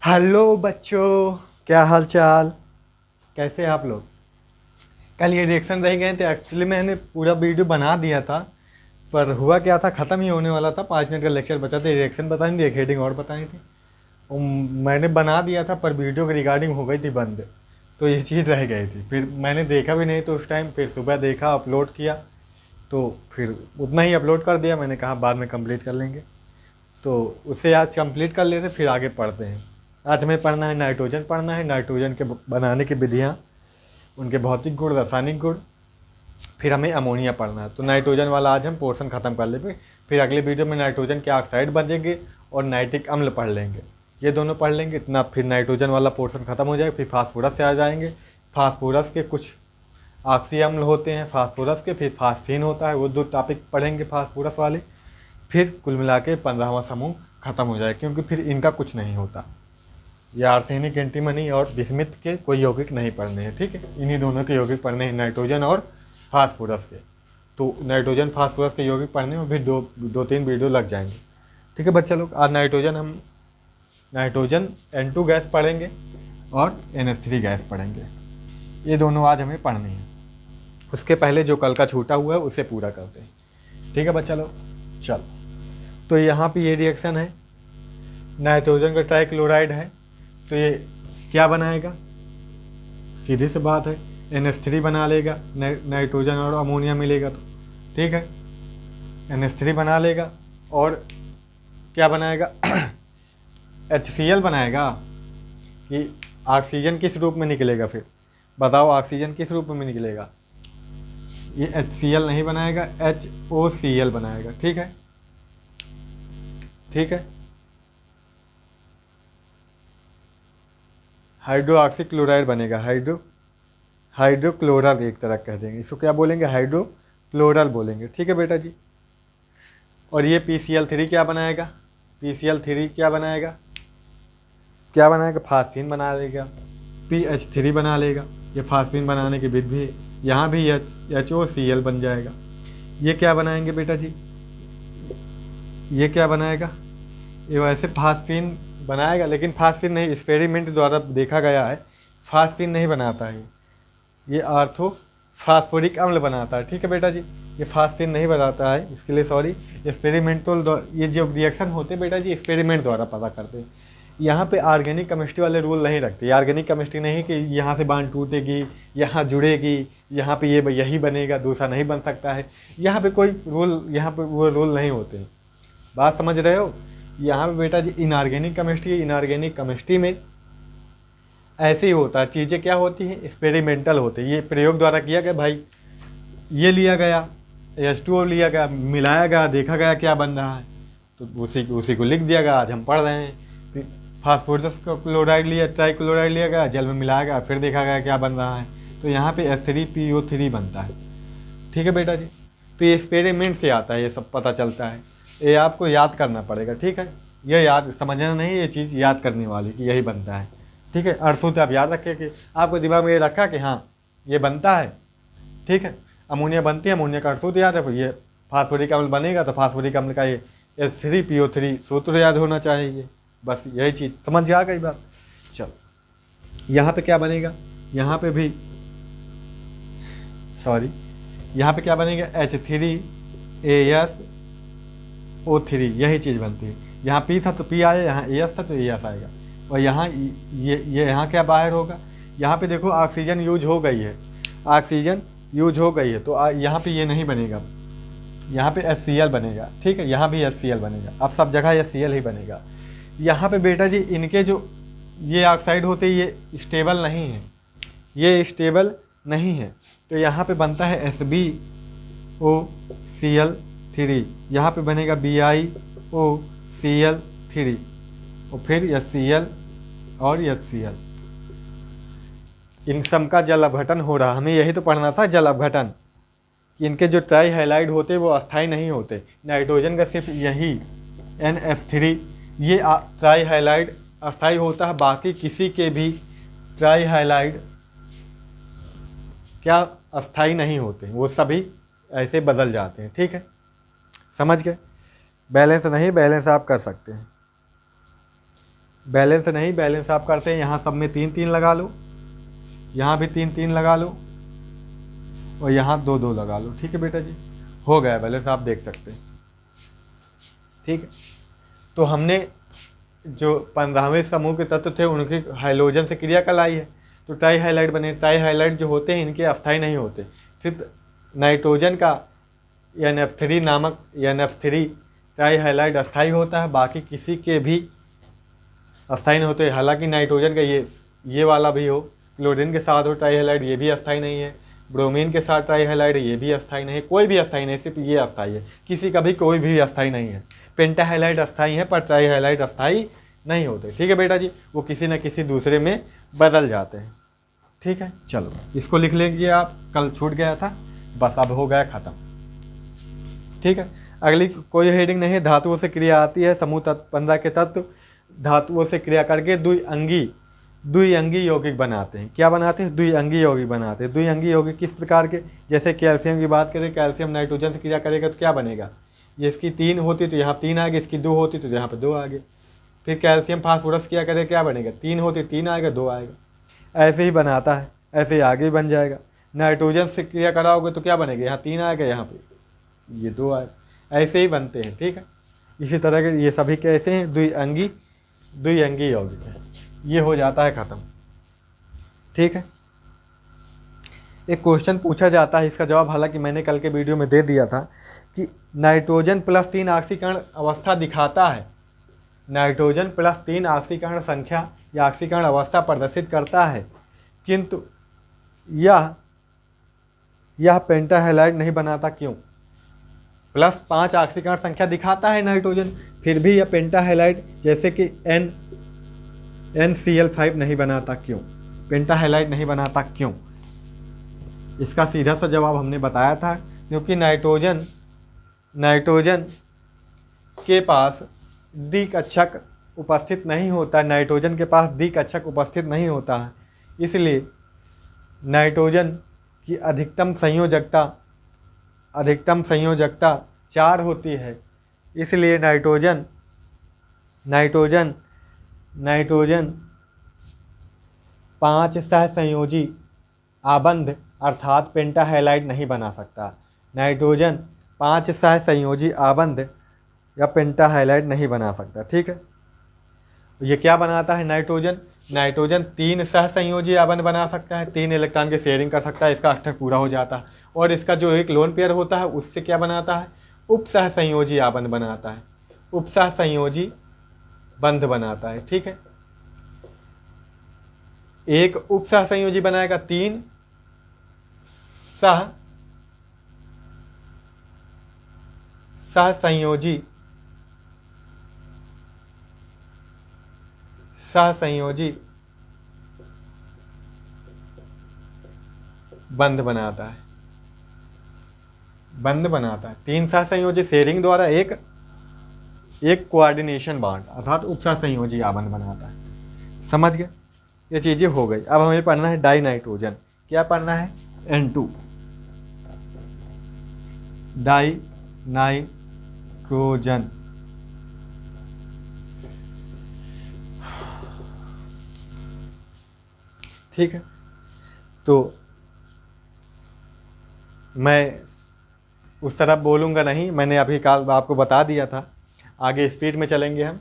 Hello बच्चों, क्या हाल चाल। कैसे हैं आप लोग। कल ये रिएक्शन रह गए थे। एक्चुअली मैंने पूरा वीडियो बना दिया था, पर हुआ क्या था, ख़त्म ही होने वाला था। 5 मिनट का लेक्चर बचा था। रिएक्शन बताई थी, एक हेडिंग और बताई थी। और मैंने बना दिया था, पर वीडियो की रिकॉर्डिंग हो गई थी बंद, तो ये चीज़ रह गई थी। फिर मैंने देखा भी नहीं तो उस टाइम, फिर सुबह देखा, अपलोड किया, तो फिर उतना ही अपलोड कर दिया। मैंने कहा बाद में कंप्लीट कर लेंगे, तो उसे आज कंप्लीट कर लेते, फिर आगे पढ़ते हैं। आज हमें पढ़ना है नाइट्रोजन, पढ़ना है नाइट्रोजन के बनाने की विधियाँ, उनके भौतिक गुण, रासायनिक गुण। फिर हमें अमोनिया पढ़ना है। तो नाइट्रोजन वाला आज हम पोर्शन ख़त्म कर लेंगे। फिर अगले वीडियो में नाइट्रोजन के ऑक्साइड बनेंगे और नाइट्रिक अम्ल पढ़ लेंगे। ये दोनों पढ़ लेंगे इतना, फिर नाइट्रोजन वाला पोर्शन ख़त्म हो जाएगा। फिर फास्फोरस से आ जाएंगे। फास्फोरस के कुछ ऑक्सी अम्ल होते हैं फास्फोरस के, फिर फास्फीन होता है, वो 2 टॉपिक पढ़ेंगे फास्फोरस वाले। फिर कुल मिला के 15वां समूह खत्म हो जाए, क्योंकि फिर इनका कुछ नहीं होता। ये आर्सेनिक, एंटीमनी और बिस्मिथ के कोई यौगिक नहीं पढ़ने हैं, ठीक है। इन्हीं दोनों के यौगिक पढ़ने हैं, नाइट्रोजन और फास्फोरस के। तो नाइट्रोजन फास्फोरस के यौगिक पढ़ने में भी दो तीन वीडियो लग जाएंगे, ठीक है बच्चा लोग। आज नाइट्रोजन N2 गैस पढ़ेंगे और NH3 गैस पढ़ेंगे। ये दोनों आज हमें पढ़ने हैं। उसके पहले जो कल का छूटा हुआ है उसे पूरा करते हैं, ठीक है बच्चा लोग। चलो, तो यहाँ पे ये रिएक्शन है, नाइट्रोजन का ट्राइक्लोराइड है, तो ये क्या बनाएगा, सीधी सी बात है, NH3 बना लेगा। नाइट्रोजन और अमोनिया मिलेगा तो, ठीक है, NH3 बना लेगा। और क्या बनाएगा HCl बनाएगा। कि ऑक्सीजन किस रूप में निकलेगा, फिर बताओ ऑक्सीजन किस रूप में निकलेगा। ये HCl नहीं बनाएगा, HOCl बनाएगा, ठीक है, ठीक है। हाइड्रोक्सी क्लोराइड बनेगा, हाइड्रोक्लोरल एक तरह कह देंगे इसको, क्या बोलेंगे, हाइड्रोक्लोरल बोलेंगे, ठीक है बेटा जी। और ये PCl3 क्या बनाएगा, PCl3 क्या बनाएगा, फास्फीन बना देगा, PH3 बना लेगा। ये फास्फीन बनाने की विधि है। यहाँ भी HOCl बन जाएगा। ये क्या बनाएंगे बेटा जी, ये क्या बनाएगा, ये वैसे फास्फीन बनाएगा, लेकिन फास्फीन नहीं, एक्सपेरिमेंट द्वारा देखा गया है फास्फीन नहीं बनाता है। ये आर्थो फास्फोरिक अम्ल बनाता है, ठीक है बेटा जी। ये फास्फीन नहीं बनाता है, इसके लिए सॉरी। एक्सपेरिमेंटल, ये जो रिएक्शन होते हैं बेटा जी, एक्सपेरिमेंट द्वारा पता करते हैं। यहाँ पे ऑर्गेनिक केमिस्ट्री वाले रूल नहीं रखते। ऑर्गेनिक केमिस्ट्री नहीं कि यहाँ से बांध टूटेगी, यहाँ जुड़ेगी, यहाँ पे ये यही बनेगा, दूसरा नहीं बन सकता है। यहाँ पे कोई रूल, यहाँ पे वो रूल नहीं होते हैं। बात समझ रहे हो। यहाँ पे बेटा जी इनऑर्गेनिक केमिस्ट्री में ऐसे ही होता है। चीज़ें क्या होती हैं, एक्सपेरिमेंटल होती है। ये प्रयोग द्वारा किया गया भाई, ये लिया गया, H2O लिया गया, मिलाया गया, देखा गया क्या बन रहा है, तो उसी को लिख दिया गया, आज हम पढ़ रहे हैं। फिर फास्फोरस का क्लोराइड लिया, ट्राइक्लोराइड लिया गया, जल में मिलाया गया, फिर देखा गया क्या बन रहा है, तो यहाँ पे H3PO3 बनता है, ठीक है बेटा जी। तो ये एक्सपेरिमेंट से आता है, ये सब पता चलता है। ये आपको याद करना पड़ेगा, ठीक है। ये याद समझना नहीं, ये चीज़ याद करने वाली कि यही बनता है, ठीक है। अर्थों से आप याद रखें कि आपको दिमाग में ये रखा कि हाँ ये बनता है, ठीक है। अमोनिया बनती है, अमोनिया का सूत्र याद है, फिर ये फास्फोरिक अम्ल बनेगा तो फास्फोरिक अम्ल का ये H3PO3 सूत्र याद होना चाहिए। बस यही चीज़ समझ आ गई बात। चलो, यहाँ पे क्या बनेगा, यहाँ पे भी सॉरी, यहाँ पे क्या बनेगा, H3AsO3, यही चीज़ बनती है। यहाँ P था तो P आया, यहाँ AS था तो AS आएगा। और यहाँ ये यहाँ क्या बाहर होगा, यहाँ पे देखो ऑक्सीजन यूज हो गई है, ऑक्सीजन यूज हो गई है, तो यहाँ पे ये नहीं बनेगा, यहाँ पे HCl बनेगा, ठीक है। यहाँ भी HCl बनेगा, अब सब जगह HCl ही बनेगा। यहाँ पे बेटा जी इनके जो ये ऑक्साइड होते हैं ये स्टेबल नहीं है, ये स्टेबल नहीं है, तो यहाँ पे बनता है SbOCl3, यहाँ पे बनेगा BiOCl3 और फिर HCl और HCl। इन सब का जल अपघटन हो रहा, हमें यही तो पढ़ना था, जल अपघटन। इनके जो ट्राई हाइलाइड होते वो अस्थाई नहीं होते। नाइट्रोजन का सिर्फ यही NF3 ये ट्राई हाइलाइड अस्थाई होता है, बाकी किसी के भी ट्राई हाइलाइड क्या अस्थाई नहीं होते, वो सभी ऐसे बदल जाते हैं, ठीक है, समझ गए। बैलेंस नहीं, बैलेंस आप कर सकते हैं। बैलेंस नहीं, बैलेंस आप करते हैं यहाँ सब में 3 3 लगा लो, यहाँ भी 3 3 लगा लो और यहाँ 2 2 लगा लो। ठीक है बेटा जी, हो गया बैलेंस, आप देख सकते हैं। ठीक है, तो हमने जो 15वें समूह के तत्व थे उनके हाइड्रोजन से क्रिया लाई है, तो टाई हाइलाइट बने। टाई हाइलाइट जो होते हैं इनके अस्थायी नहीं होते। फिर नाइट्रोजन का NF3 नामक NF3 टाई हाइलाइट अस्थायी होता है, बाकी किसी के भी अस्थायी नहीं होते। हालांकि नाइट्रोजन का ये वाला भी हो, क्लोरीन के साथ हो टाई हाइलाइट, ये भी अस्थायी नहीं है। ब्रोमीन के साथ ट्राई हाइलाइट, ये भी अस्थायी नहीं है। कोई भी अस्थायी नहीं, सिर्फ ये अस्थायी है, किसी का भी कोई भी अस्थायी नहीं है। पेंटा हाइलाइट अस्थायी है पर ट्राई हाइलाइट अस्थायी नहीं होते। ठीक है बेटा जी, वो किसी न किसी दूसरे में बदल जाते हैं। ठीक है, चलो इसको लिख लेंगे आप, कल छूट गया था, बस अब हो गया ख़त्म। ठीक है, अगली कोई हेडिंग नहीं है। धातुओं से क्रिया आती है। समूह 15 के तत्व धातुओं से क्रिया करके द्विअंगी यौगिक बनाते हैं। क्या बनाते हैं? द्विअंगी यौगिक बनाते हैं। द्विअंगी यौगिक किस प्रकार के? जैसे कैल्शियम की बात करें, कैल्शियम नाइट्रोजन से क्रिया करेगा तो क्या बनेगा? ये इसकी 3 होती तो यहाँ 3 आ गए, इसकी 2 होती तो यहाँ पे 2 आ गए। फिर कैल्शियम फास्फोरस किया करे, क्या बनेगा? 3 होती 3 आएगा, 2 आएगा। ऐसे ही बनाता है, ऐसे ही आगे बन जाएगा। नाइट्रोजन से क्रिया कराओगे तो क्या बनेगा? यहाँ 3 आएगा, यहाँ पे ये 2 आएगा। ऐसे ही बनते हैं। ठीक है, इसी तरह के ये सभी कैसे हैं? द्विअंगी यौगिक है। ये हो जाता है ख़त्म। ठीक है, एक क्वेश्चन पूछा जाता है, इसका जवाब हालांकि मैंने कल के वीडियो में दे दिया था कि नाइट्रोजन +3 ऑक्सीकरण अवस्था दिखाता है। नाइट्रोजन +3 ऑक्सीकरण संख्या या ऑक्सीकरण अवस्था प्रदर्शित करता है, किंतु यह पेंटाहाइलाइड नहीं बनाता। क्यों? +5 ऑक्सीकरण संख्या दिखाता है नाइट्रोजन, फिर भी यह पेंटाहाइलाइड जैसे कि NCl5 नहीं बनाता। क्यों पेंटाहाइलाइड नहीं बनाता? क्यों? इसका सीधा सा जवाब हमने बताया था, क्योंकि नाइट्रोजन के पास डी कक्षक उपस्थित नहीं होता। नाइट्रोजन के पास डी कक्षक उपस्थित नहीं होता है, इसलिए नाइट्रोजन की अधिकतम संयोजकता 4 होती है। इसलिए नाइट्रोजन 5 सहसंयोजी आबंध अर्थात पेंटाहाइलाइड नहीं बना सकता। नाइट्रोजन 5 सहसंयोजी आबंध या पेंटाहाइलाइड नहीं बना सकता। ठीक है, ये क्या बनाता है? नाइट्रोजन 3 सहसंयोजी आबंध बना सकता है, 3 इलेक्ट्रॉन की शेयरिंग कर सकता है, इसका स्ट्रक्चर पूरा हो जाता है। और इसका जो एक लोन पेयर होता है उससे क्या बनाता है? उपसहसंयोजी आबंध बनाता है, उपसहसंयोजी बंध बनाता है। ठीक है, एक उपसहसंयोजी बनाएगा, 3 सहसंयोजी बंध बनाता है। 3 सहसंयोजी शेयरिंग द्वारा एक कोऑर्डिनेशन बॉन्ड अर्थात उपसहसंयोजी आबंध बनाता है। समझ गए? ये चीज़ें हो गई। अब हमें पढ़ना है डाई नाइट्रोजन। क्या पढ़ना है? N2 die nitrogen. ठीक है, तो मैं उस तरफ बोलूँगा नहीं, मैंने अभी कल आपको बता दिया था। आगे स्पीड में चलेंगे, हम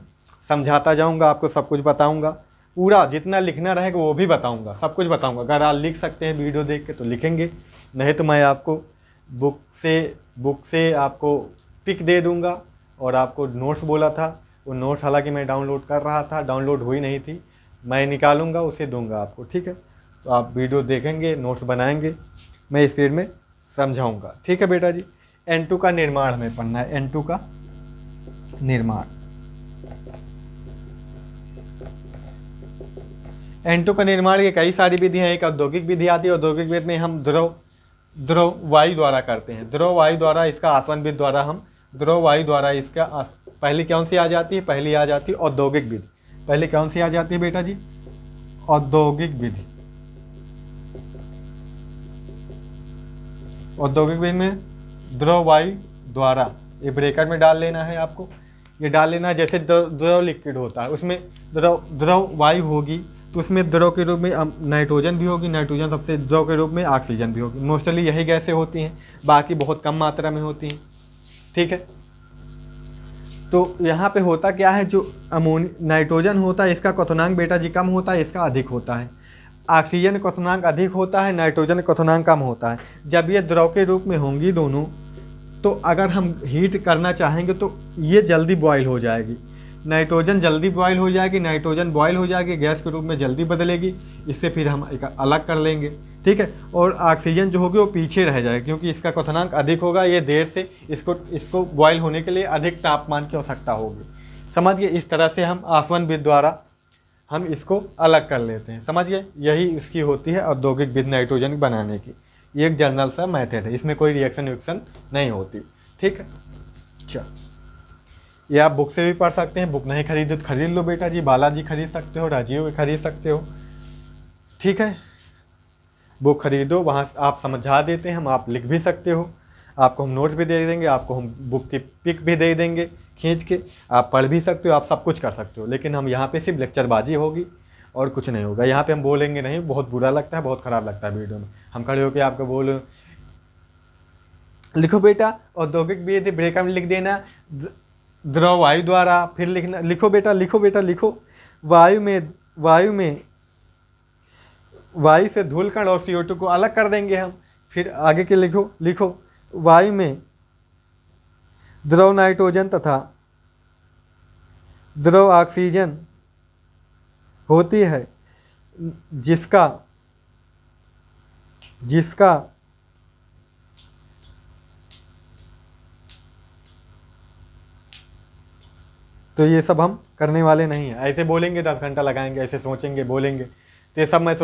समझाता जाऊँगा, आपको सब कुछ बताऊँगा, पूरा जितना लिखना रहेगा वो भी बताऊँगा, सब कुछ बताऊँगा। अगर आप लिख सकते हैं वीडियो देख के तो लिखेंगे, नहीं तो मैं आपको बुक से आपको पिक दे दूँगा। और आपको नोट्स बोला था, वो नोट्स हालांकि मैं डाउनलोड कर रहा था, डाउनलोड हुई नहीं थी, मैं निकालूँगा उसे दूँगा आपको। ठीक है, तो आप वीडियो देखेंगे, नोट्स बनाएंगे, मैं स्पीड में समझाऊँगा। ठीक है बेटा जी, N2 का निर्माण हमें पढ़ना है। N2 का निर्माण, N2 का निर्माण की कई सारी विधियाँ। एक औद्योगिक विधि आती है, औद्योगिक विधि में हम द्रव वायु द्वारा करते हैं। द्रव वायु द्वारा इसका आसवन विधि द्वारा हम द्रव वायु द्वारा इसका पहली कौन सी आ जाती है? पहली आ जाती है औद्योगिक विधि। पहले कौन सी आ जाती है बेटा जी? औद्योगिक विधि। औद्योगिक विधि में द्रव वायु द्वारा, ये ब्रैकेट में डाल लेना है आपको, ये डाल लेना। जैसे द्रव लिक्विड होता है, उसमें द्रव वायु होगी, तो उसमें द्रव के रूप में नाइट्रोजन भी होगी, नाइट्रोजन सबसे द्रव के रूप में ऑक्सीजन भी होगी। मोस्टली यही गैसें होती हैं, बाकी बहुत कम मात्रा में होती हैं। ठीक है, तो यहाँ पे होता क्या है, जो नाइट्रोजन होता है इसका क्वथनांक बेटा जी कम होता है, इसका अधिक होता है। ऑक्सीजन क्वथनांक अधिक होता है, नाइट्रोजन क्वथनांक कम होता है। जब ये द्रव के रूप में होंगी दोनों, तो अगर हम हीट करना चाहेंगे तो ये जल्दी बॉयल हो जाएगी, नाइट्रोजन जल्दी बॉयल हो जाएगी, नाइट्रोजन बॉयल हो जाएगी, गैस के रूप में जल्दी बदलेगी, इससे फिर हम एक अलग कर लेंगे। ठीक है, और ऑक्सीजन जो होगी वो पीछे रह जाएगी, क्योंकि इसका क्वथनांक अधिक होगा, ये देर से इसको बॉयल होने के लिए अधिक तापमान की आवश्यकता होगी। समझ गए, इस तरह से हम आसवन विधि द्वारा हम इसको अलग कर लेते हैं। समझ गए, यही इसकी होती है औद्योगिक विधि नाइट्रोजन बनाने की। ये एक जनरल सा मेथड है, इसमें कोई रिएक्शन नहीं होती। ठीक है, अच्छा, ये आप बुक से भी पढ़ सकते हैं, बुक नहीं खरीदे तो खरीद लो बेटा जी, बालाजी खरीद सकते हो, राजीव खरीद सकते हो। ठीक है, बुक खरीदो, वहाँ आप समझा देते हैं हम, आप लिख भी सकते हो, आपको हम नोट्स भी दे देंगे, आपको हम बुक की पिक भी दे देंगे खींच के, आप पढ़ भी सकते हो, आप सब कुछ कर सकते हो। लेकिन हम यहाँ पे सिर्फ लेक्चरबाजी होगी और कुछ नहीं होगा। यहाँ पे हम बोलेंगे नहीं, बहुत बुरा लगता है, बहुत ख़राब लगता है वीडियो में हम खड़े होकर आपको बोलो लिखो बेटा औद्योगिक विधि ब्रेकर में लिख देना द्रव वायु द्वारा, फिर लिखना, लिखो बेटा लिखो वायु से धूल कण और CO2 को अलग कर देंगे हम। फिर आगे के लिखो वायु में द्रव नाइट्रोजन तथा द्रव ऑक्सीजन होती है, जिसका तो ये सब हम करने वाले नहीं हैं। ऐसे बोलेंगे 10 घंटा लगाएंगे, ऐसे सोचेंगे बोलेंगे, तो ये सब मैं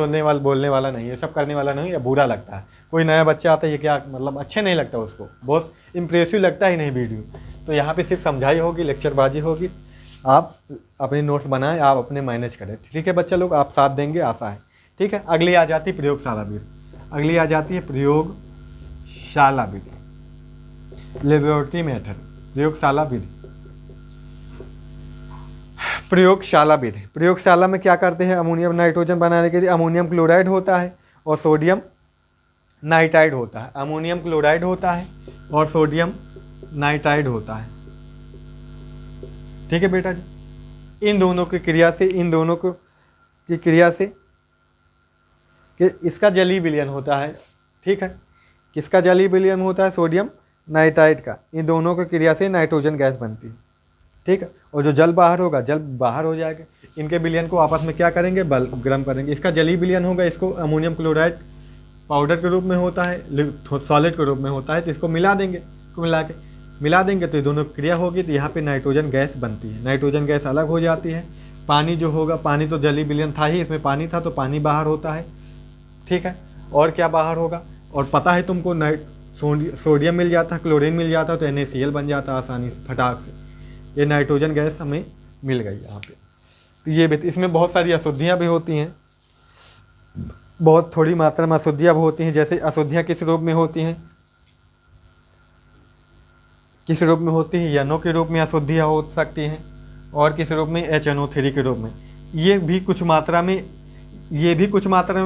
बोलने वाला नहीं, ये सब करने वाला नहीं है। बुरा लगता है, कोई नया बच्चा आता है ये क्या मतलब अच्छे नहीं लगता, उसको बहुत इंप्रेसिव लगता ही नहीं वीडियो। तो यहाँ पे सिर्फ समझाई होगी, लेक्चरबाजी होगी, आप अपने नोट्स बनाएं, आप अपने मैनेज करें। ठीक है बच्चा लोग, आप साथ देंगे, आशा है। ठीक है, अगली आ जाती है प्रयोगशाला विधि, लेबोरेटरी मेथड, प्रयोगशाला विधि। प्रयोगशाला में क्या करते हैं, अमोनियम नाइट्रोजन बनाने के लिए अमोनियम क्लोराइड होता है और सोडियम नाइट्राइड होता है। अमोनियम क्लोराइड होता है और सोडियम नाइट्राइड होता है। ठीक है बेटा जी, इन दोनों की क्रिया से कि इसका जलीय विलयन होता है। ठीक है, किसका जलीय विलयन होता है, सोडियम नाइट्राइड का। इन दोनों की क्रिया से नाइट्रोजन गैस बनती है। ठीक है, और जो जल बाहर हो जाएगा। इनके विलयन को आपस में क्या करेंगे, गर्म करेंगे। इसका जलीय विलयन होगा, इसको अमोनियम क्लोराइड पाउडर के रूप में होता है, सॉलिड के रूप में होता है, तो इसको मिला देंगे तो ये दोनों क्रिया होगी, तो यहाँ पे नाइट्रोजन गैस बनती है। नाइट्रोजन गैस अलग हो जाती है। पानी जो होगा, पानी तो जलीय विलयन था ही, इसमें पानी था तो पानी बाहर होता है। ठीक है, और क्या बाहर होगा, और पता है तुमको सोडियम मिल जाता, क्लोरीन मिल जाता तो NaCl बन जाता आसानी से, फटाक से। ये नाइट्रोजन गैस हमें मिल गई यहाँ पे। तो ये इसमें बहुत सारी अशुद्धियाँ भी होती हैं, बहुत थोड़ी मात्रा में अशुद्धियाँ भी होती हैं। जैसे अशुद्धियाँ किस रूप में होती हैं, NO के रूप में अशुद्धियाँ हो सकती हैं, और किस रूप में, HNO3 के रूप में। ये भी कुछ मात्रा में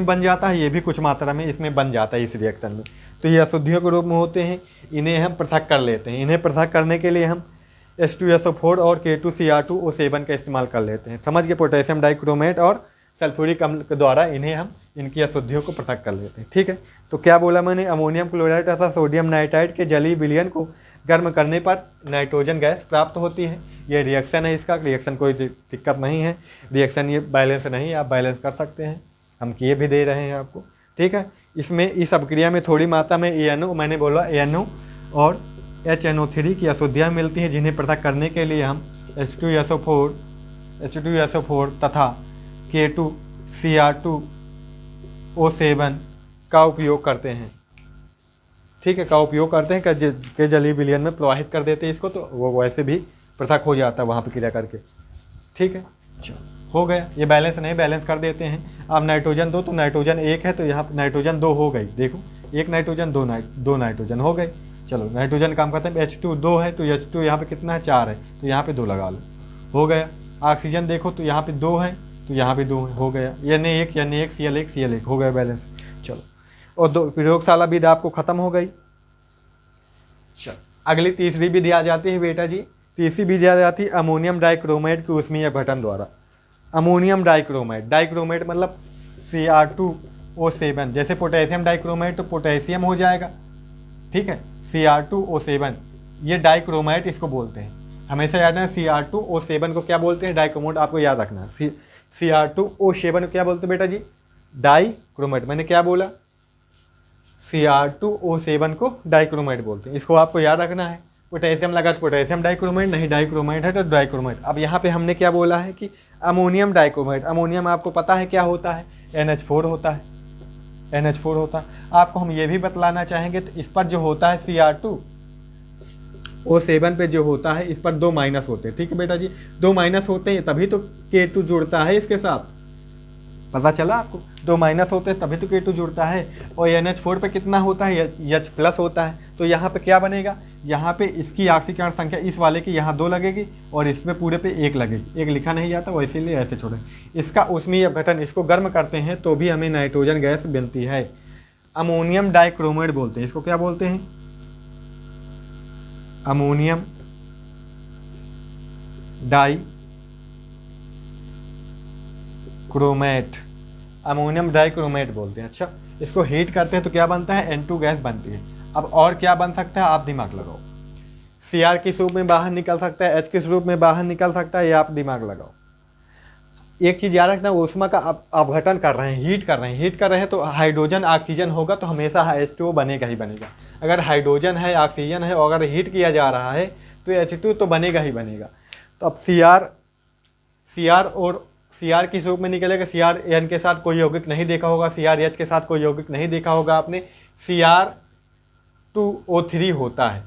बन जाता है, ये भी कुछ मात्रा में इसमें बन जाता है इस रिएक्शन में। तो ये अशुद्धियों के रूप में होते हैं, इन्हें हम पृथक कर लेते हैं। इन्हें पृथक करने के लिए हम H2SO4 और K2Cr2O7 का इस्तेमाल कर लेते हैं। समझ गए, पोटेशियम डाइक्रोमेट और सल्फ्यूरिक अम्ल के द्वारा इनकी अशुद्धियों को पृथक कर लेते हैं। ठीक है, तो क्या बोला मैंने, अमोनियम क्लोराइड तथा सोडियम नाइट्राइड के जलीय विलयन को गर्म करने पर नाइट्रोजन गैस प्राप्त होती है। ये रिएक्शन है, इसका रिएक्शन कोई दिक्कत नहीं है, रिएक्शन ये बैलेंस नहीं, आप बैलेंस कर सकते हैं, हम किए भी दे रहे हैं आपको। ठीक है, इसमें इस अभिक्रिया में थोड़ी मात्रा में ANO, मैंने बोला ANO और HNO3 की अशुद्धियाँ मिलती हैं, जिन्हें पृथक करने के लिए हम H2SO4 तथा K2Cr2O7 का उपयोग करते हैं। ठीक है, का उपयोग करते हैं के जलीय विलयन में प्रवाहित कर देते हैं इसको, तो वो वैसे भी पृथक हो जाता है वहाँ पर क्रिया करके। ठीक है, चलो हो गया, ये बैलेंस नहीं, बैलेंस कर देते हैं। अब नाइट्रोजन 2, तो नाइट्रोजन 1 है तो यहाँ नाइट्रोजन 2 हो गई, देखो 1 नाइट्रोजन 2 नाइट्रोजन हो गई। चलो नाइट्रोजन काम करते हैं, H2 2 है तो H2 यहाँ पे कितना है 4 है तो यहाँ पे 2 लगा लो, हो गया। ऑक्सीजन देखो तो यहाँ पे 2 है तो यहाँ पे 2 है, हो गया। Na1 Na1 Cl1 Cl1, हो गया बैलेंस। चलो और दो प्रयोगशाला विधि आपको ख़त्म हो गई। चलो अगली तीसरी विधि आ जाती है बेटा जी। तीसरी विधि आ जाती है अमोनियम डाइक्रोमेट के ऊष्मीय अपघटन द्वारा। अमोनियम डाइक्रोमेट, डाइक्रोमेट मतलब Cr2O7, जैसे पोटेशियम डाइक्रोमेट तो पोटेशियम हो जाएगा, ठीक है, Cr2O7, ये डाइक्रोमेट इसको बोलते हैं। हमेशा याद है Cr2O7 को क्या बोलते हैं, डाइक्रोमेट, आपको याद रखना है। Cr2O7 को क्या बोलते हैं बेटा जी, डाइक्रोमेट। मैंने क्या बोला, Cr2O7 को डाइक्रोमेट बोलते हैं, इसको आपको याद रखना है। पोटेशियम लगा तो पोटेशियम डाइक्रोमेट, नहीं डाइक्रोमेट है तो डाइक्रोमेट। अब यहाँ पे हमने क्या बोला है कि अमोनियम डाइक्रोमेट, अमोनियम आपको पता है क्या होता है, NH4 होता है, NH4 होता है। आपको हम ये भी बतलाना चाहेंगे तो इस पर जो होता है Cr2O7 पे जो होता है, इस पर 2 माइनस होते हैं, ठीक है बेटा जी, 2 माइनस होते हैं तभी तो K2 जुड़ता है इसके साथ, पता चला आपको, 2 माइनस होते हैं तभी तो K2 जुड़ता है। और NH4 पे कितना होता है, H प्लस होता है। तो यहाँ पे क्या बनेगा, यहाँ पे इसकी ऑक्सीकरण संख्या इस वाले की यहाँ 2 लगेगी और इसमें पूरे पे 1 लगेगी, 1 लिखा नहीं जाता वो इसीलिए ऐसे छोड़े। इसका ऊष्मीय अपघटन, इसको गर्म करते हैं तो भी हमें नाइट्रोजन गैस बनती है। अमोनियम डाइक्रोमेट बोलते हैं इसको, क्या बोलते हैं, अमोनियम डाइक्रोमेट, अमोनियम डाइक्रोमेट बोलते हैं। अच्छा, इसको हीट करते हैं तो क्या बनता है, N2 गैस बनती है। अब और क्या बन सकता है, आप दिमाग लगाओ। Cr किस रूप में बाहर निकल सकता है, H किस रूप में बाहर निकल सकता है, ये आप दिमाग लगाओ। एक चीज़ याद रखना, ऊष्मा का अपघटन कर रहे हैं, हीट कर रहे हैं, हीट कर रहे हैं तो हाइड्रोजन ऑक्सीजन होगा तो हमेशा H2O बनेगा ही बनेगा। अगर हाइड्रोजन है, ऑक्सीजन है और अगर हीट किया जा रहा है तो H2 तो बनेगा ही बनेगा। तो अब Cr किस रूप में निकलेगा, Cr के साथ कोई यौगिक नहीं देखा होगा, CrH के साथ कोई यौगिक नहीं देखा होगा आपने, Cr2O3 होता है,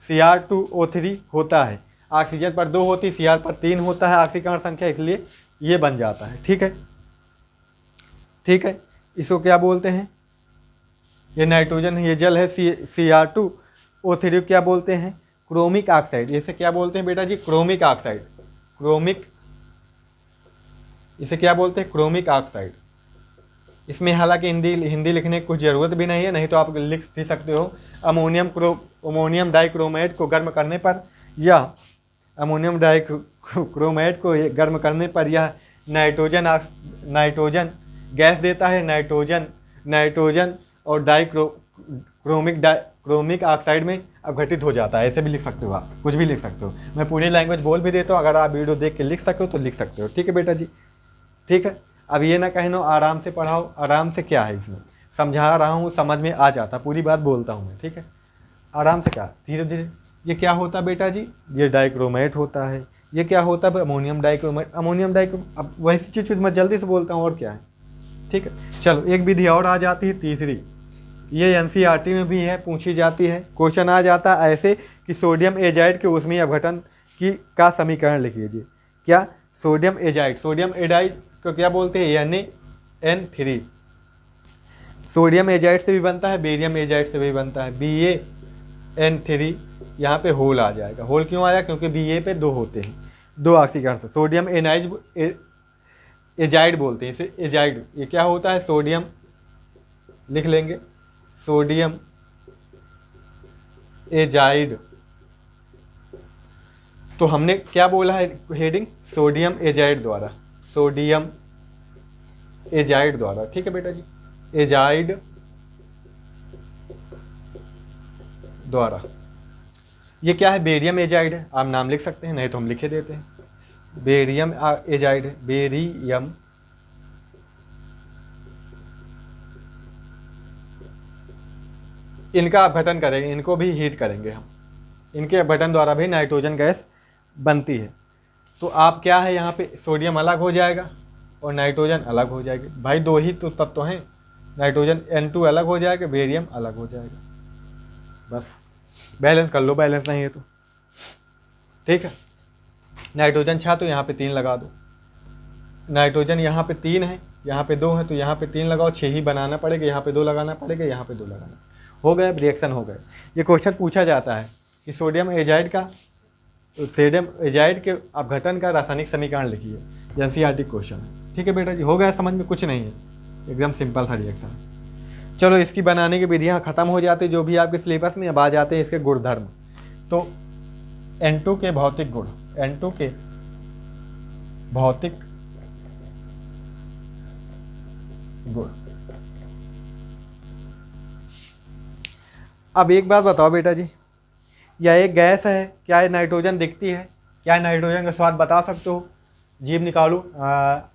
Cr2O3 होता है। ऑक्सीजन पर 2 होती, Cr पर 3 होता है ऑक्सीकरण संख्या, इसलिए ये बन जाता है, ठीक है, ठीक है। इसको क्या बोलते हैं, ये नाइट्रोजन है, ये जल है, Cr2O3 क्या बोलते हैं, क्रोमिक ऑक्साइड। इसे क्या बोलते हैं बेटा जी, क्रोमिक ऑक्साइड, क्रोमिक, इसे क्या बोलते हैं, क्रोमिक ऑक्साइड। इसमें हालांकि हिंदी लिखने की कुछ ज़रूरत भी नहीं है, नहीं तो आप लिख भी सकते हो अमोनियम डाइक्रोमेट को गर्म करने पर, या अमोनियम डाइक्रोमेट को गर्म करने पर यह नाइट्रोजन गैस देता है। नाइट्रोजन और क्रोमिक ऑक्साइड में अपघटित हो जाता है। ऐसे भी लिख सकते हो आप, कुछ भी लिख सकते हो, मैं पूरी लैंग्वेज बोल भी देता हूँ, अगर आप वीडियो देख के लिख सके हो तो लिख सकते हो, ठीक है बेटा जी, ठीक है। अब ये ना कहना आराम से पढ़ाओ, आराम से क्या है, इसमें समझा रहा हूँ, समझ में आ जाता, पूरी बात बोलता हूँ मैं, ठीक है, आराम से, क्या धीरे धीरे। ये क्या होता है बेटा जी, ये डाइक्रोमेट होता है। ये क्या होता है, अमोनियम डाइक्रोमेट, अब वैसी चीज़ मैं जल्दी से बोलता हूँ, और क्या है, ठीक है। चलो एक विधि और आ जाती है तीसरी, ये NCERT में भी है, पूछी जाती है, क्वेश्चन आ जाता है ऐसे कि सोडियम एजाइड के ऊष्मीय अपघटन का समीकरण लिख लीजिए। क्या, सोडियम एजाइड को क्या बोलते हैं, NaN3। सोडियम एजाइड से भी बनता है, बेरियम एजाइड से भी बनता है, BaN3। यहाँ पे होल आ जाएगा, होल क्यों आया, क्योंकि Ba पे 2 होते हैं, 2 ऑक्सीकरण से। सोडियम एजाइड बोलते हैं इसे, एजाइड। ये क्या होता है, सोडियम लिख लेंगे, सोडियम एजाइड। तो हमने क्या बोला है हेडिंग, सोडियम एजाइड द्वारा, सोडियम एजाइड द्वारा, ठीक है बेटा जी, एजाइड द्वारा। ये क्या है, बेरियम एजाइड है, आप नाम लिख सकते हैं, नहीं तो हम लिखे देते हैं, बेरियम एजाइड है, बेरियम इनका अपघटन करेंगे, इनको भी हीट करेंगे हम, इनके अपघटन द्वारा भी नाइट्रोजन गैस बनती है। तो आप क्या है, यहाँ पे सोडियम अलग हो जाएगा और नाइट्रोजन अलग हो जाएगी, भाई 2 ही तो तत्व हैं, नाइट्रोजन N2 अलग हो जाएगा, बेरियम अलग हो जाएगा, बस बैलेंस कर लो, बैलेंस नहीं है तो, ठीक है। नाइट्रोजन 6 तो यहाँ पे 3 लगा दो, नाइट्रोजन यहाँ पे 3 है, यहाँ पे 2 है तो यहाँ पे 3 लगाओ, 6 ही बनाना पड़ेगा, यहाँ पे 2 लगाना पड़ेगा, यहाँ पे 2 लगाना, हो गए, रिएक्शन हो गए। ये क्वेश्चन पूछा जाता है कि सोडियम एजाइड के अपघटन का रासायनिक समीकरण लिखिए। एनसीईआरटी क्वेश्चन है। ठीक है बेटा जी, हो गया समझ में, कुछ नहीं है, एकदम सिंपल सा रिएक्शन है। चलो इसकी बनाने की विधियाँ खत्म हो जाती जो भी आपके सिलेबस में। अब आ जाते हैं इसके गुणधर्म। तो N2 के भौतिक गुण, N2 के भौतिक गुण। अब एक बात बताओ बेटा जी, यह एक गैस है, क्या ये नाइट्रोजन दिखती है? क्या नाइट्रोजन का स्वाद बता सकते हो? जीभ निकालो,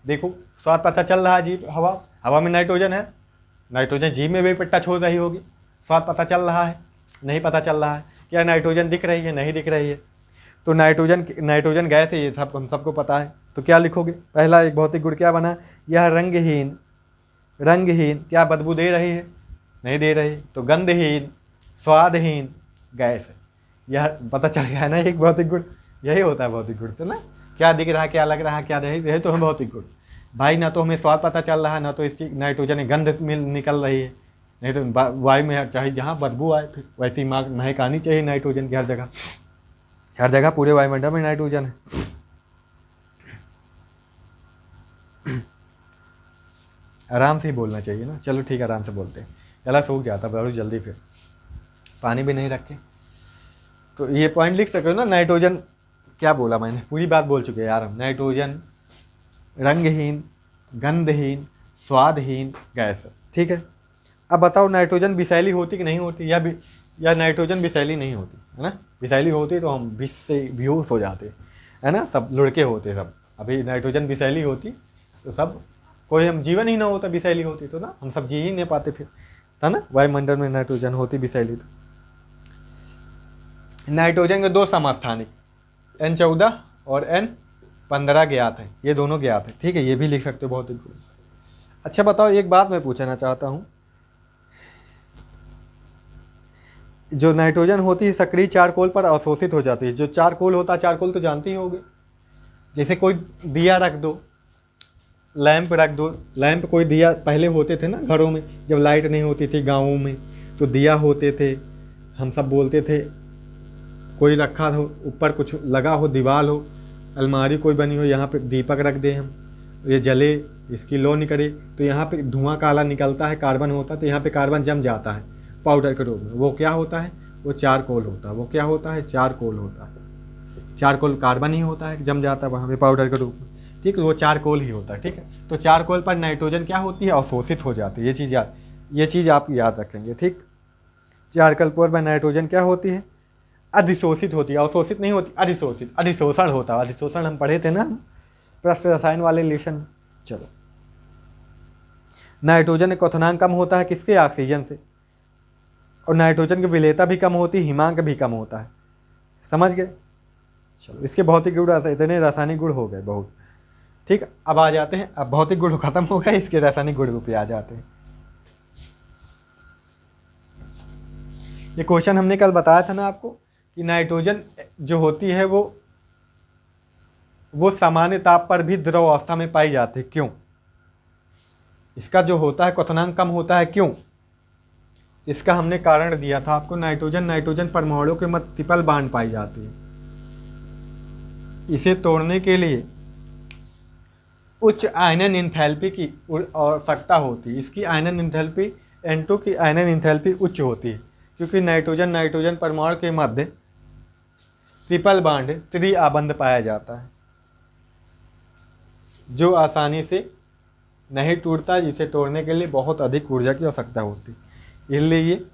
देखो स्वाद पता चल रहा है, जीभ हवा में नाइट्रोजन है, नाइट्रोजन जीभ में भी टच हो रही होगी, स्वाद पता चल रहा है? नहीं पता चल रहा है। क्या नाइट्रोजन दिख रही है? नहीं दिख रही है। तो नाइट्रोजन गैस है, ये सब हम सबको पता है। तो क्या लिखोगे? पहला एक भौतिक गुण क्या बना? यह रंगहीन क्या बदबू दे रही है? नहीं दे रही। तो गंधहीन, स्वादहीन गैस है। यह पता चल गया है ना, एक भौतिक गुण यही होता है भौतिक गुण से ना, क्या दिख रहा है, क्या लग रहा है, क्या नहीं, यही तो है भौतिक गुण भाई। ना तो हमें स्वाद पता चल रहा है, ना तो इसकी नाइट्रोजन गंध निकल रही है। नहीं तो वायु में चाहे जहाँ बदबू आए फिर वैसी महक आनी चाहिए नाइट्रोजन की। हर जगह पूरे वायुमंडल में नाइट्रोजन है। आराम से ही बोलना चाहिए ना। चलो ठीक है, आराम से बोलते हैं, गला सूख जाता बहुत जल्दी, फिर पानी भी नहीं रखे। तो ये पॉइंट लिख सकते हो ना, नाइट्रोजन क्या बोला मैंने, पूरी बात बोल चुके हैं यार हम। नाइट्रोजन रंगहीन, गंधहीन, स्वादहीन गैस। ठीक है, अब बताओ नाइट्रोजन विषैली होती कि नहीं होती? या नाइट्रोजन विषैली नहीं होती है ना? विषैली होती तो हम विष से बेहोश हो जाते है ना, सब लुढ़के होते सब। अभी नाइट्रोजन विषैली होती तो सब कोई हम जीवन ही ना होता, विषैली होती तो ना हम सब जी ही नहीं पाते फिर, है ना? वायुमंडल में नाइट्रोजन होती विषैली तो। नाइट्रोजन के दो समस्थानिक N14 और N15 ज्ञात हैं, ये दोनों ज्ञात हैं। ठीक है, ये भी लिख सकते हो भौतिक गुण। अच्छा बताओ, एक बात मैं पूछना चाहता हूँ, जो नाइट्रोजन होती है सक्रिय चारकोल पर अवशोषित हो जाती है। जो चारकोल होता है, चारकोल तो जानते ही होगे, जैसे कोई दिया रख दो, लैंप रख दो, लैंप कोई दिया पहले होते थे ना घरों में, जब लाइट नहीं होती थी गाँवों में, तो दिया होते थे, हम सब बोलते थे। कोई रखा हो, ऊपर कुछ लगा हो, दीवार हो, अलमारी कोई बनी हो, यहाँ पे दीपक रख दें हम, ये जले, इसकी लो निकले, तो यहाँ पे धुआं काला निकलता है, कार्बन होता है, तो यहाँ पे कार्बन जम जाता है पाउडर के रूप में। वो क्या होता है? वो चारकोल होता है। वो क्या होता है? चारकोल होता है। चारकोल कार्बन ही होता है, जम जाता है वहाँ पे पाउडर के रूप में। ठीक है, वो चारकोल ही होता है। ठीक है, तो चारकोल पर नाइट्रोजन क्या होती है? अवशोषित हो जाती है। ये चीज़ आप याद रखेंगे। ठीक, चारकोल पर नाइट्रोजन क्या होती है? अधिशोषित होती है, अवशोषित नहीं होती, अधिशोषित, अधिशोषण होता है। अधिशोषण हम पढ़े थे ना पृष्ठ रसायन वाले लेशन। चलो, नाइट्रोजन का क्वथनांक कम होता है किसके? ऑक्सीजन से। और नाइट्रोजन की विलेयता भी कम होती है, हिमांक भी कम होता है। समझ गए? चलो, इसके भौतिक गुण इतने रासायनिक गुण हो गए बहुत। ठीक, अब आ जाते हैं, अब भौतिक गुण खत्म हो गए, इसके रासायनिक गुण पे आ जाते हैं। ये क्वेश्चन हमने कल बताया था ना आपको कि नाइट्रोजन जो होती है वो सामान्य ताप पर भी द्रव अवस्था में पाई जाती है। क्यों? इसका जो होता है क्वथनांक कम होता है, क्यों? इसका हमने कारण दिया था आपको। नाइट्रोजन परमाणु के मध्य ट्रिपल बॉन्ड पाई जाती है। इसे तोड़ने के लिए उच्च आयनन एंथैल्पी की आवश्यकता होती है। इसकी आयनन एंथैल्पी N2 की आयनन एंथैल्पी उच्च होती है, क्योंकि नाइट्रोजन परमाणु के मध्य ट्रिपल बॉन्ड त्रिआबंध पाया जाता है, जो आसानी से नहीं टूटता, जिसे तोड़ने के लिए बहुत अधिक ऊर्जा की आवश्यकता होती है। इसलिए ये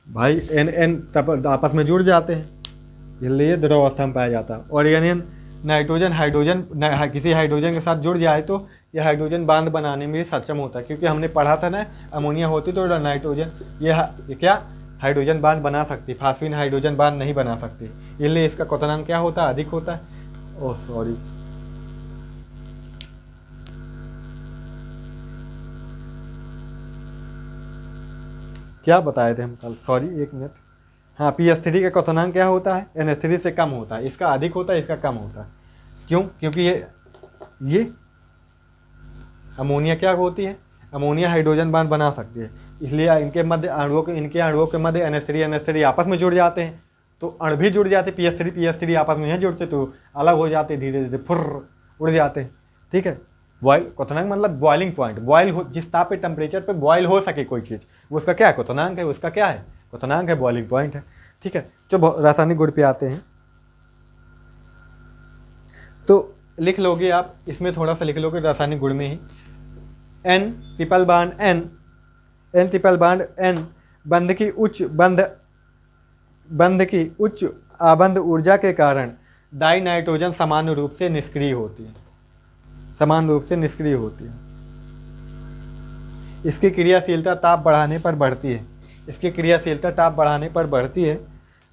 भाई N तब आपस में जुड़ जाते हैं, इसलिए द्रव अवस्था में पाया जाता है। और यानी हाइड्रोजन किसी हाइड्रोजन के साथ जुड़ जाए तो यह हाइड्रोजन बांध बनाने में सक्षम होता है, क्योंकि हमने पढ़ा था ना, अमोनिया होती तो नाइट्रोजन ये क्या हाइड्रोजन बांध बना सकती, फास्फीन हाइड्रोजन बांध नहीं बना सकती। इसलिए इसका क्वथनांक क्या होता है? अधिक होता है। ओह सॉरी, क्या बताए थे हम कल? सॉरी, एक मिनट। हाँ, PS3 का क्वथनांक क्या होता है? NH3 से कम होता है। इसका अधिक होता है, इसका कम होता है। क्यों? क्योंकि ये अमोनिया क्या होती है? अमोनिया हाइड्रोजन बांड बना सकती है। इसलिए इनके अणुओं के मध्य NH3 आपस में जुड़ जाते हैं, तो अणु भी जुड़ जाते, PH3 आपस में नहीं जुड़ते तो अलग हो जाते, धीरे धीरे फुर्र उड़ जाते हैं। ठीक है, बॉयल क्वथनांक मतलब बॉइलिंग पॉइंट, बॉयल हो, जिस ताप पे टेम्परेचर पे बॉयल हो सके कोई चीज़, वो उसका क्या है, क्वथनांक है, उसका क्या है, क्वथनांक है, बॉइलिंग पॉइंट है। ठीक है, जो रासायनिक गुण पे आते हैं तो लिख लोगे आप, इसमें थोड़ा सा लिख लोगे रासायनिक गुण में ही, N ट्रिपल बांड N बंध की उच्च आबंध ऊर्जा के कारण डाई नाइट्रोजन समान रूप से निष्क्रिय होती है, इसकी क्रियाशीलता ताप बढ़ाने पर बढ़ती है,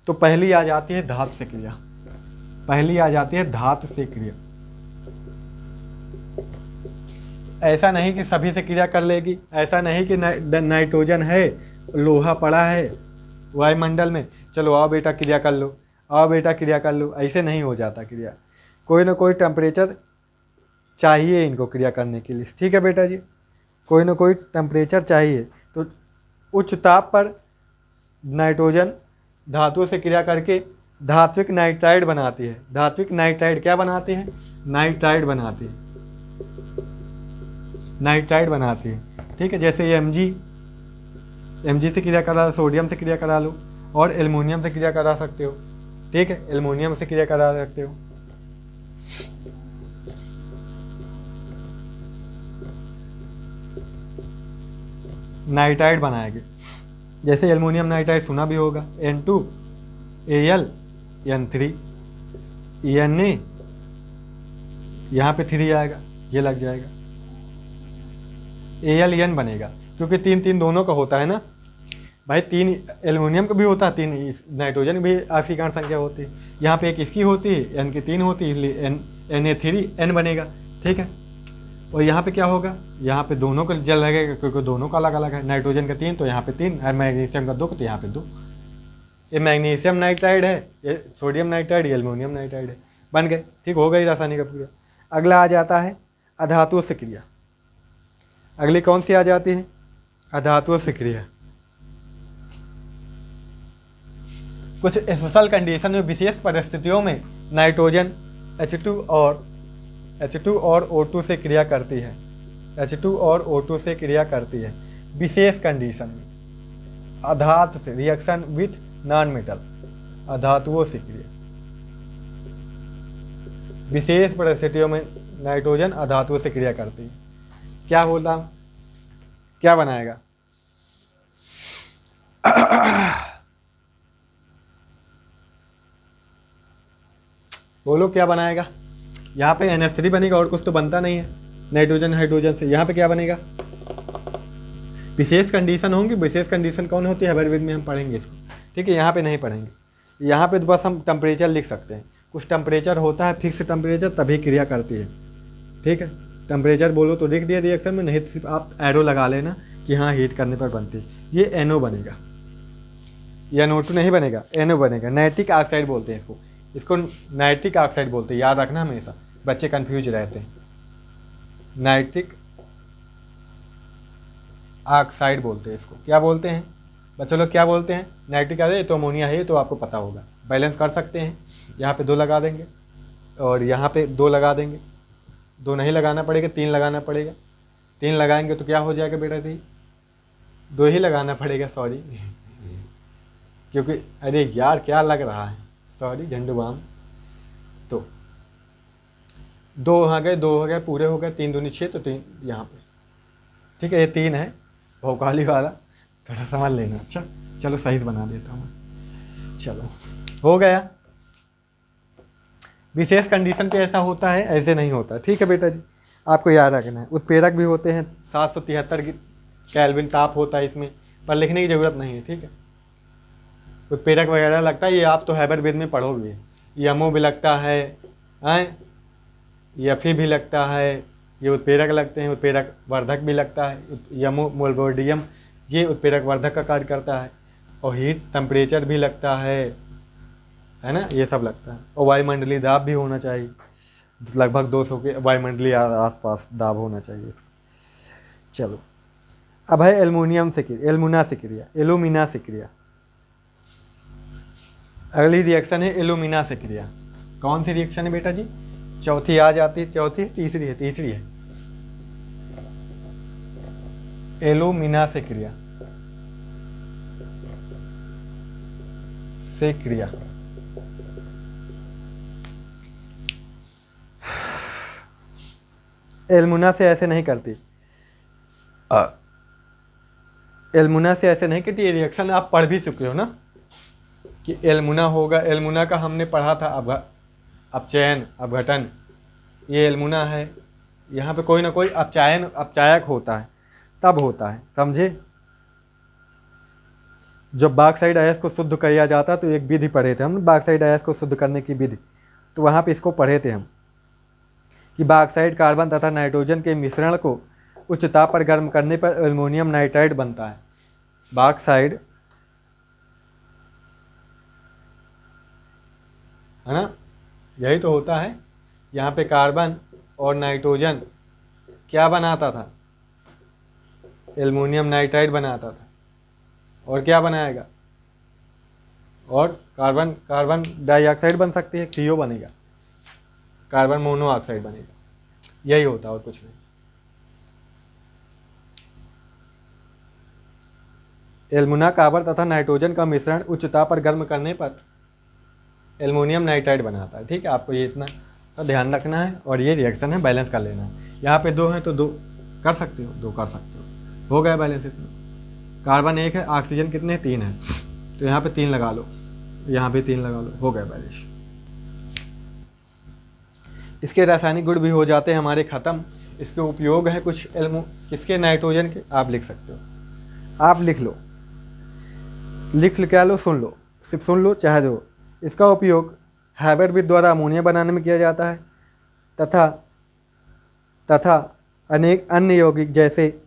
तो पहली आ जाती है धातु से क्रिया। ऐसा नहीं कि सभी से क्रिया कर लेगी, ऐसा नहीं कि नाइट्रोजन है, लोहा पड़ा है वायुमंडल में, चलो आओ बेटा क्रिया कर लो, ऐसे नहीं हो जाता क्रिया। कोई ना कोई टेम्परेचर चाहिए इनको क्रिया करने के लिए। ठीक है बेटा जी, कोई ना कोई टेम्परेचर चाहिए। तो उच्च ताप पर नाइट्रोजन धातुओं से क्रिया करके धात्विक नाइट्राइड बनाती है। धात्विक नाइट्राइड क्या बनाती है? नाइट्राइड बनाती है। ठीक है, जैसे ये Mg से क्रिया करा, सोडियम से क्रिया करा लो, और एल्युमिनियम से क्रिया करा सकते हो। ठीक है, एल्युमिनियम से क्रिया करा सकते हो। नाइट्राइड बनाएंगे, जैसे एल्युमिनियम नाइट्राइड सुना भी होगा, N2Al N3 Na, यहाँ पे 3 आएगा, ये लग जाएगा, Al बनेगा, क्योंकि 3 दोनों का होता है ना भाई, 3 एल्युमिनियम का भी होता है, 3 नाइट्रोजन भी आशीकरण संख्या होती है। यहाँ पे एक इसकी होती है, N की 3 होती है, इसलिए Na3N बनेगा। ठीक है, और यहाँ पे क्या होगा, यहाँ पे दोनों का जल लगेगा, क्योंकि दोनों का अलग अलग है, नाइट्रोजन का 3 तो यहाँ पे 3, और मैग्नीशियम का 2 तो यहाँ पे 2। ये मैग्नीशियम नाइट्राइड है, ये सोडियम नाइट्राइड, ये एल्युमिनियम नाइट्राइड है, बन गए। ठीक हो गई रासायनिक पूरा। अगला आ जाता है अधातुओं से क्रिया। अगली कौन सी आ जाती है? अधातुओं से क्रिया। कुछ स्पेशल कंडीशन में, विशेष परिस्थितियों में नाइट्रोजन H2 और O2 से क्रिया करती है। H2 और O2 से क्रिया करती है विशेष कंडीशन में, अधातु से, रिएक्शन विथ नॉन मेटल, अधातुओं से क्रिया। विशेष परिस्थितियों में नाइट्रोजन अधातुओं से क्रिया करती है। क्या बोला, क्या बनाएगा? बोलो क्या बनाएगा? यहाँ पे NH3 बनेगा, और कुछ तो बनता नहीं है नाइट्रोजन हाइड्रोजन से। यहाँ पे क्या बनेगा? विशेष कंडीशन होंगी। विशेष कंडीशन कौन होती है, हमारे में हम पढ़ेंगे इसको। ठीक है, यहाँ पे नहीं पढ़ेंगे, यहाँ पे तो बस हम टेम्परेचर लिख सकते हैं। कुछ टेम्परेचर होता है, फिक्स टेम्परेचर, तभी क्रिया करती है। ठीक है, टेम्परेचर बोलो तो लिख दिया रिएक्शन में, नहीं तो सिर्फ आप एरो लगा लेना कि हाँ हीट करने पर बनती है। ये NO बनेगा, ये NO2 नहीं बनेगा, NO बनेगा। नाइट्रिक ऑक्साइड बोलते हैं इसको नाइट्रिक ऑक्साइड बोलते हैं, याद रखना हमेशा, बच्चे कंफ्यूज रहते हैं। नाइट्रिक ऑक्साइड बोलते हैं इसको। क्या बोलते हैं बच्चों लोग, क्या बोलते हैं? Nitric oxide. तो अमोनिया है, तो आपको पता होगा, बैलेंस कर सकते हैं। यहाँ पे 2 लगा देंगे, और यहाँ पे 2 लगा देंगे। 2 नहीं लगाना पड़ेगा, 3 लगाना पड़ेगा। 3 लगाएंगे तो क्या हो जाएगा बेटा जी? 2 ही लगाना पड़ेगा, सॉरी, क्योंकि अरे यार क्या लग रहा है, सॉरी झंडू बाम। तो 2 आ गए, 2 हो गए, पूरे हो गए, 3 दूनी 6, तो 3 यहाँ पे। ठीक है, ये 3 है भौकाली वाला, थोड़ा समझ लेना। अच्छा चलो सही बना देता हूँ। चलो हो गया। विशेष कंडीशन पे ऐसा होता है, ऐसे नहीं होता। ठीक है बेटा जी, आपको याद रखना है। उत्प्रेरक भी होते हैं, 773 केल्विन ताप होता है इसमें, पर लिखने की ज़रूरत नहीं है। ठीक है, उत्प्रेरक वगैरह लगता है, ये आप तो हैबर वेद में पढ़ोगे। यमो भी लगता है, यफी भी लगता है, ये उत्प्रेरक लगते हैं। उत्प्रेरक वर्धक भी लगता है, यमो मोल्बोडियम, ये उत्प्रेरक वर्धक का कार्य करता है। और हीट टेम्परेचर भी लगता है ना, ये सब लगता है। और वायुमंडलीय दाब भी होना चाहिए, लगभग 200 के वायुमंडलीय आसपास दाब होना चाहिए इसका। चलो अब है एल्युमिनियम से क्रिया, एल्युमिना से क्रिया, एल्यूमिना से क्रिया। अगली रिएक्शन है एल्यूमिना से क्रिया। कौन सी रिएक्शन है बेटा जी? चौथी आ जाती है, चौथी तीसरी है, तीसरी है एल्यूमिना से क्रिया, से क्रिया। एल्युमिना से ऐसे नहीं करती, एल्युमिना से ऐसे नहीं करती। ये रिएक्शन आप पढ़ भी चुके हो ना कि एल्युमिना होगा, एल्युमिना का हमने पढ़ा था अपचयन, अपघटन। ये एल्युमिना है, यहाँ पे कोई ना कोई अपचयन, अपचायक होता है, तब होता है, समझे? जब बॉक्साइड अयस्क को शुद्ध किया जाता है तो एक विधि पढ़े थे हम, बॉक्साइड अयस्क को शुद्ध करने की विधि, तो वहाँ पे इसको पढ़े थे हम कि बॉक्साइड कार्बन तथा नाइट्रोजन के मिश्रण को उच्च ताप पर गर्म करने पर एल्युमिनियम नाइट्राइड बनता है। बॉक्साइड, है ना, यही तो होता है। यहाँ पे कार्बन और नाइट्रोजन क्या बनाता था? एल्युमिनियम नाइट्राइड बनाता था। और क्या बनाएगा? और कार्बन डाइऑक्साइड बन सकती है, CO बनेगा, कार्बन मोनोऑक्साइड बनेगा। यही होता है और कुछ नहीं। एल्युमिना, कार्बन तथा नाइट्रोजन का मिश्रण उच्च ताप पर गर्म करने पर एल्युमिनियम नाइट्राइड बनाता है। ठीक है, आपको ये इतना तो ध्यान रखना है। और ये रिएक्शन है, बैलेंस कर लेना है। यहाँ पे 2 हैं तो 2 कर सकते हो, 2 कर सकते हो, हो गया बैलेंस इतना। कार्बन 1 है, ऑक्सीजन कितने? 3 है, तो यहाँ पे 3 लगा लो, यहाँ पे 3 लगा लो, हो गया बैलेंस। इसके रासायनिक गुण भी हो जाते हैं हमारे ख़त्म। इसके उपयोग है कुछ किसके? नाइट्रोजन के। आप लिख सकते हो, आप लिख लो, क्या लो, सुन लो, सिर्फ सुन लो चाहे दो। इसका उपयोग हाइब्रिड द्वारा अमोनिया बनाने में किया जाता है तथा अनेक अन्य यौगिक जैसे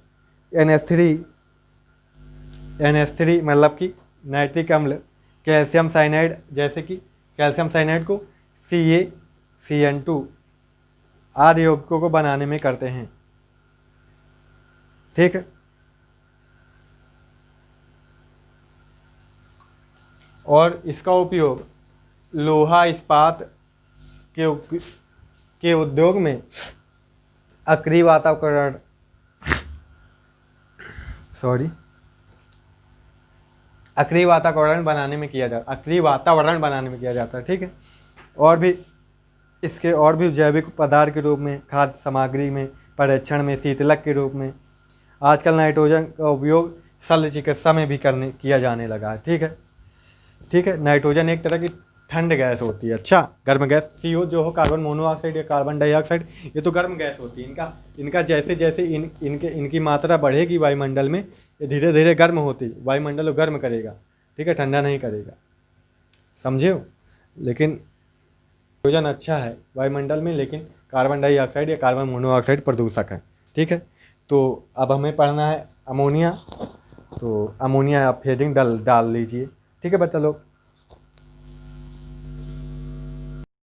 NH3 मतलब कि नाइट्रिक अम्ल, कैल्शियम साइनाइड, जैसे कि कैल्शियम साइनाइड को CaCN2 आदि यौगिकों को बनाने में करते हैं। ठीक है, और इसका उपयोग लोहा इस्पात के उद्योग में अक्रिय वातावरण बनाने में किया जाता है। ठीक है, और भी इसके और भी जैविक पदार्थ के रूप में, खाद्य सामग्री में, परीक्षण में, शीतलक के रूप में। आजकल नाइट्रोजन का उपयोग शल्य चिकित्सा में भी किया जाने लगा है। ठीक है, नाइट्रोजन एक तरह की ठंड गैस होती है। अच्छा, गर्म गैस CO जो हो, कार्बन मोनोऑक्साइड या कार्बन डाइऑक्साइड, ये तो गर्म गैस होती है। इनका जैसे जैसे इनकी मात्रा बढ़ेगी वायुमंडल में, ये धीरे धीरे गर्म होती, वायुमंडल को गर्म करेगा। ठीक है, ठंडा नहीं करेगा, समझे हो? लेकिन नाइट्रोजन अच्छा है वायुमंडल में, लेकिन कार्बन डाइऑक्साइड या कार्बन मोनोऑक्साइड प्रदूषक है। ठीक है, तो अब हमें पढ़ना है अमोनिया। तो अमोनिया आप हेडिंग डाल लीजिए। ठीक है बच्चा लोग।